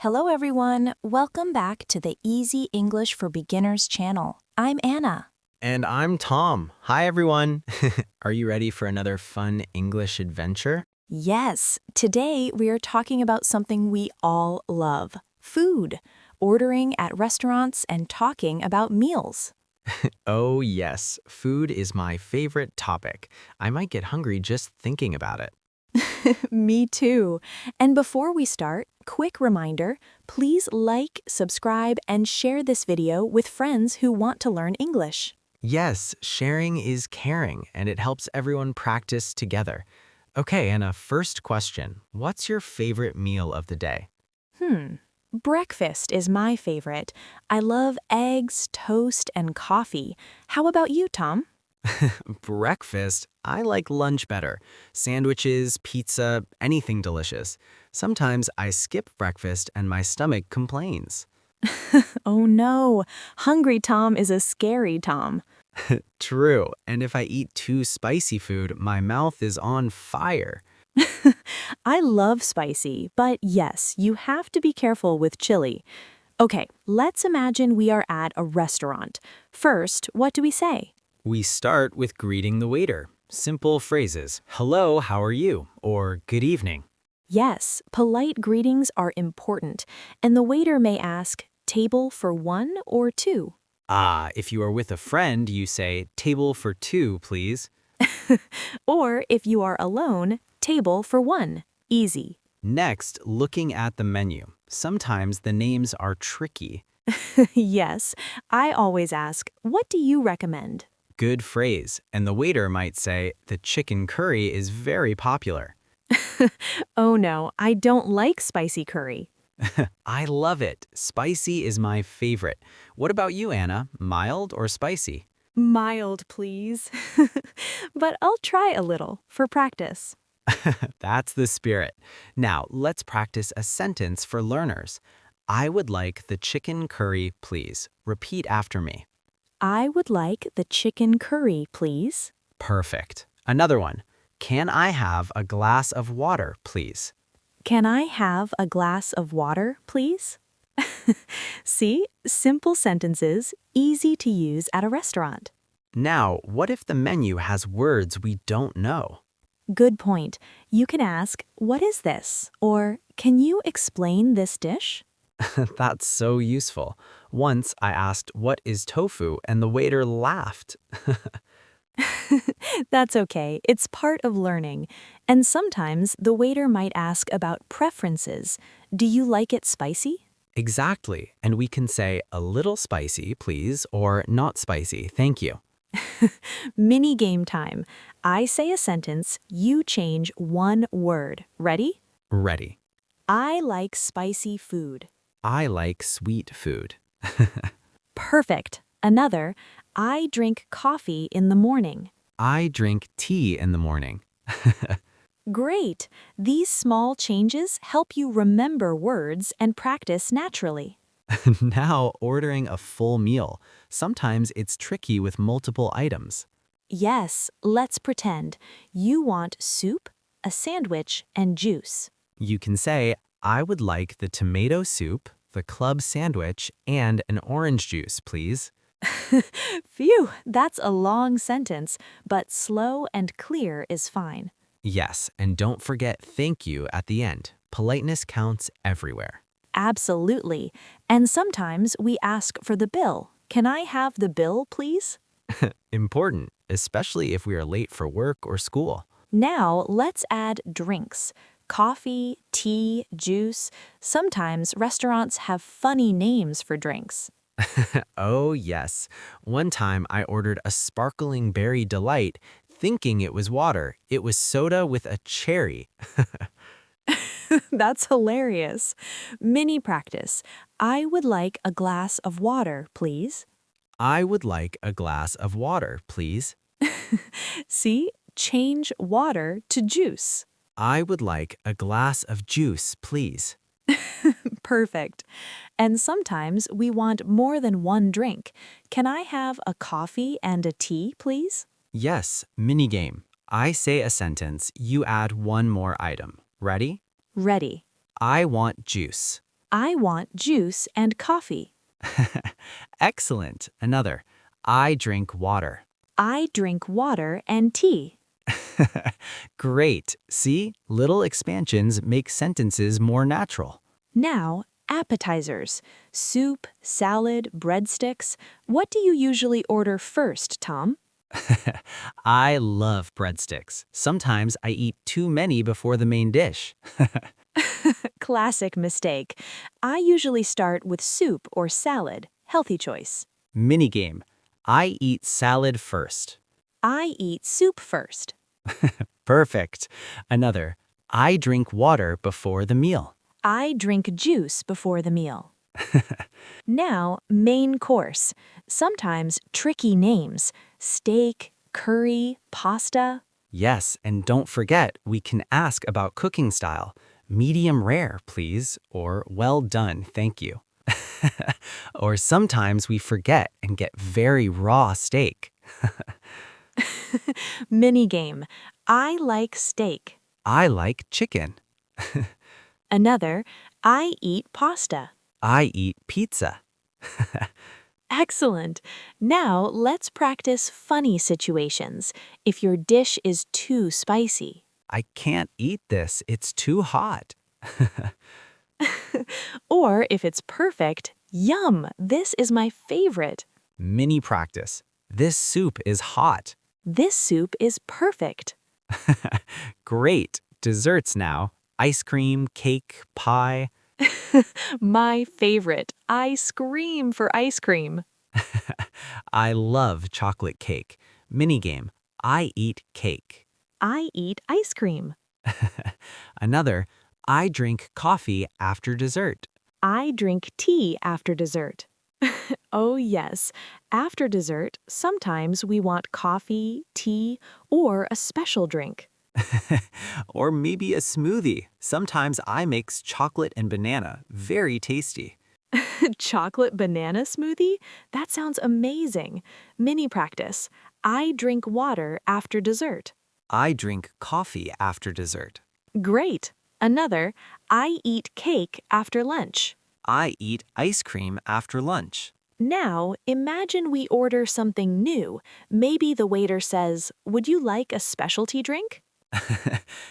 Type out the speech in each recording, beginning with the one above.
Hello, everyone. Welcome back to the Easy English for Beginners channel. I'm Anna. And I'm Tom. Hi, everyone. Are you ready for another fun English adventure? Yes, today we are talking about something we all love, food, ordering at restaurants and talking about meals. Oh, yes. Food is my favorite topic. I might get hungry just thinking about it. Me too. And before we start, quick reminder, please like, subscribe, and share this video with friends who want to learn English. Yes, sharing is caring, and it helps everyone practice together. Okay, and a first question. What's your favorite meal of the day? Breakfast is my favorite. I love eggs, toast, and coffee. How about you, Tom? Breakfast? I like lunch better. Sandwiches, pizza, anything delicious. Sometimes I skip breakfast and my stomach complains. Oh no, hungry Tom is a scary Tom. True, and if I eat too spicy food, my mouth is on fire. I love spicy, but yes, you have to be careful with chili. Okay, let's imagine we are at a restaurant. First, what do we say? We start with greeting the waiter. Simple phrases, hello, how are you? Or good evening. Yes, polite greetings are important, and the waiter may ask, table for one or two? If you are with a friend, you say, table for two, please. Or if you are alone, table for one. Easy. Next, looking at the menu. Sometimes the names are tricky. Yes, I always ask, what do you recommend? Good phrase, and the waiter might say, the chicken curry is very popular. Oh no, I don't like spicy curry. I love it. Spicy is my favorite. What about you, Anna? Mild or spicy? Mild, please. But I'll try a little for practice. That's the spirit. Now, let's practice a sentence for learners. I would like the chicken curry, please. Repeat after me. I would like the chicken curry, please. Perfect. Another one. Can I have a glass of water, please? Can I have a glass of water, please? See, simple sentences, easy to use at a restaurant. Now, what if the menu has words we don't know? Good point. You can ask, what is this? Or, can you explain this dish? That's so useful. Once I asked, what is tofu? And the waiter laughed. That's okay, it's part of learning. And sometimes the waiter might ask about preferences. Do you like it spicy? Exactly. And we can say, a little spicy, please, or not spicy, thank you. Mini game time. I say a sentence, you change one word. Ready? Ready. I like spicy food. I like sweet food. Perfect. Another, I drink coffee in the morning. I drink tea in the morning. Great. These small changes help you remember words and practice naturally. Now, ordering a full meal. Sometimes it's tricky with multiple items. Yes, let's pretend. You want soup, a sandwich, and juice. You can say, I would like the tomato soup, the club sandwich, and an orange juice, please. Phew, that's a long sentence, but slow and clear is fine. Yes, and don't forget thank you at the end. Politeness counts everywhere. Absolutely. And sometimes we ask for the bill. Can I have the bill, please? Important, especially if we are late for work or school. Now let's add drinks. Coffee, tea, juice. Sometimes restaurants have funny names for drinks. Oh, yes. One time I ordered a sparkling berry delight, thinking it was water. It was soda with a cherry. That's hilarious. Mini practice. I would like a glass of water, please. I would like a glass of water, please. See? Change water to juice. I would like a glass of juice, please. Perfect. And sometimes we want more than one drink. Can I have a coffee and a tea, please? Yes, minigame. I say a sentence, you add one more item. Ready? Ready. I want juice. I want juice and coffee. Excellent. Another. I drink water. I drink water and tea. Great. See, little expansions make sentences more natural. Now, appetizers. Soup, salad, breadsticks. What do you usually order first, Tom? I love breadsticks. Sometimes I eat too many before the main dish. Classic mistake. I usually start with soup or salad. Healthy choice. Minigame. I eat salad first. I eat soup first. Perfect. Another. I drink water before the meal. I drink juice before the meal. Now, main course. Sometimes tricky names. Steak, curry, pasta. Yes, and don't forget, we can ask about cooking style. Medium rare, please, or well done, thank you. Or sometimes we forget and get very raw steak. Mini game. I like steak. I like chicken. Another. I eat pasta. I eat pizza. Excellent. Now, let's practice funny situations. If your dish is too spicy. I can't eat this, it's too hot. Or if it's perfect, yum, this is my favorite. Mini practice. This soup is hot. This soup is perfect. Great. Desserts now. Ice cream, cake, pie. My favorite. I scream for ice cream. I love chocolate cake. Minigame. I eat cake. I eat ice cream. Another. I drink coffee after dessert. I drink tea after dessert. Oh, yes. After dessert, sometimes we want coffee, tea, or a special drink. Or maybe a smoothie. Sometimes I mix chocolate and banana. Very tasty. Chocolate banana smoothie? That sounds amazing. Mini practice. I drink water after dessert. I drink coffee after dessert. Great. Another. I eat cake after lunch. I eat ice cream after lunch. Now, imagine we order something new. Maybe the waiter says, "Would you like a specialty drink?"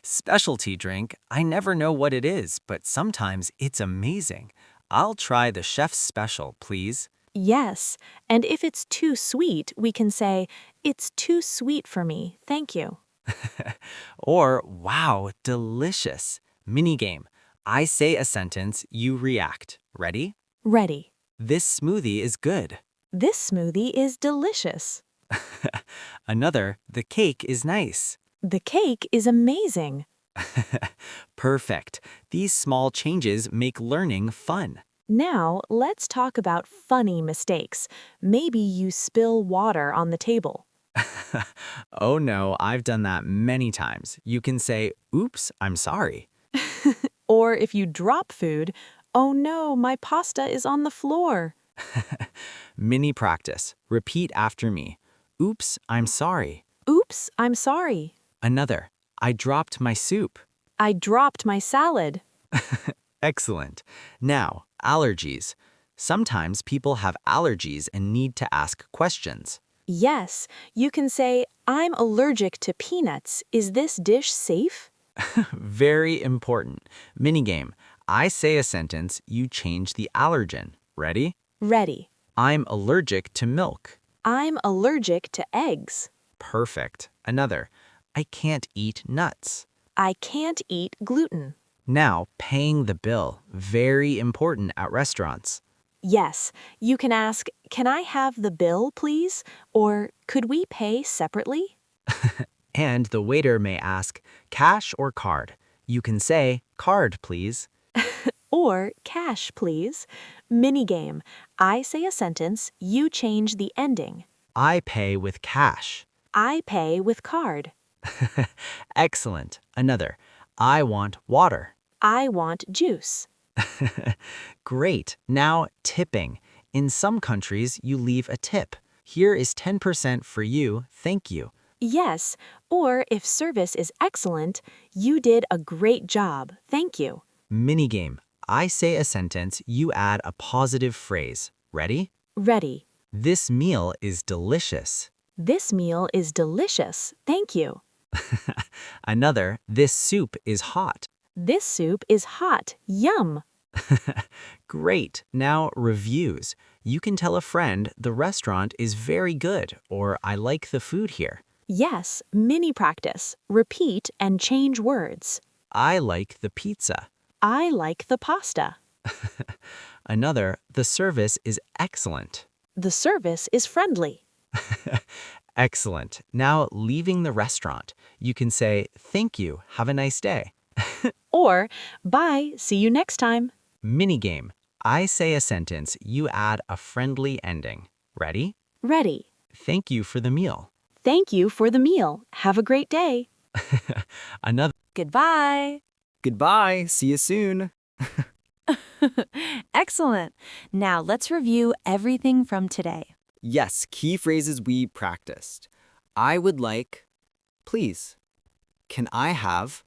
Specialty drink. I never know what it is, but sometimes it's amazing. I'll try the chef's special, please. Yes, and if it's too sweet, we can say, "It's too sweet for me, thank you." Or, wow, delicious. Minigame. I say a sentence, you react. Ready? Ready. This smoothie is good. This smoothie is delicious. Another, the cake is nice. The cake is amazing. Perfect. These small changes make learning fun. Now, let's talk about funny mistakes. Maybe you spill water on the table. Oh no, I've done that many times. You can say, oops, I'm sorry. Or if you drop food, "Oh no, my pasta is on the floor." Mini practice. Repeat after me. Oops, I'm sorry. Oops, I'm sorry. Another. I dropped my soup. I dropped my salad. Excellent. Now, allergies. Sometimes people have allergies and need to ask questions. Yes, you can say, "I'm allergic to peanuts. Is this dish safe?" Very important. Minigame. I say a sentence, you change the allergen. Ready? Ready. I'm allergic to milk. I'm allergic to eggs. Perfect. Another. I can't eat nuts. I can't eat gluten. Now, paying the bill. Very important at restaurants. Yes, you can ask, "Can I have the bill, please?" Or, "Could we pay separately?" And the waiter may ask, cash or card? You can say, card, please. Or, "Cash, please." Mini game. I say a sentence, you change the ending. I pay with cash. I pay with card. Excellent. Another. I want water. I want juice. Great. Now, tipping. In some countries, you leave a tip. Here is 10% for you, thank you. Yes, or if service is excellent, "You did a great job, thank you." Minigame. I say a sentence, you add a positive phrase. Ready? Ready. This meal is delicious. This meal is delicious. Thank you. Another, this soup is hot. This soup is hot. Yum. Great. Now, reviews. You can tell a friend the restaurant is very good or I like the food here. Yes, mini practice. Repeat and change words. I like the pizza. I like the pasta. Another, the service is excellent. The service is friendly. Excellent. Now, leaving the restaurant, you can say, thank you, have a nice day. Or, bye, see you next time. Minigame. I say a sentence, you add a friendly ending. Ready? Ready. Thank you for the meal. Thank you for the meal. Have a great day. Another. Goodbye. Goodbye. See you soon. Excellent. Now let's review everything from today. Yes, key phrases we practiced. I would like, please. Can I have,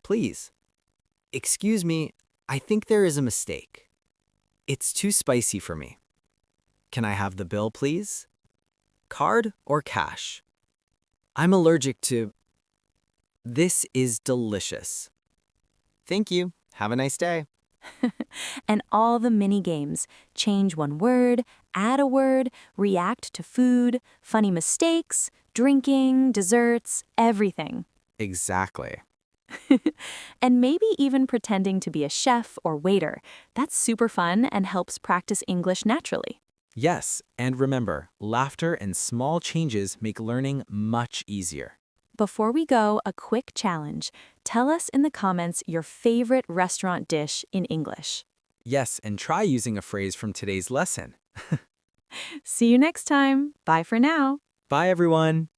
please? Excuse me, I think there is a mistake. It's too spicy for me. Can I have the bill, please? Card or cash? I'm allergic to... This is delicious. Thank you. Have a nice day. And all the mini games. Change one word, add a word, react to food, funny mistakes, drinking, desserts, everything. Exactly. And maybe even pretending to be a chef or waiter. That's super fun and helps practice English naturally. Yes, and remember, laughter and small changes make learning much easier. Before we go, a quick challenge. Tell us in the comments your favorite restaurant dish in English. Yes, and try using a phrase from today's lesson. See you next time. Bye for now. Bye, everyone.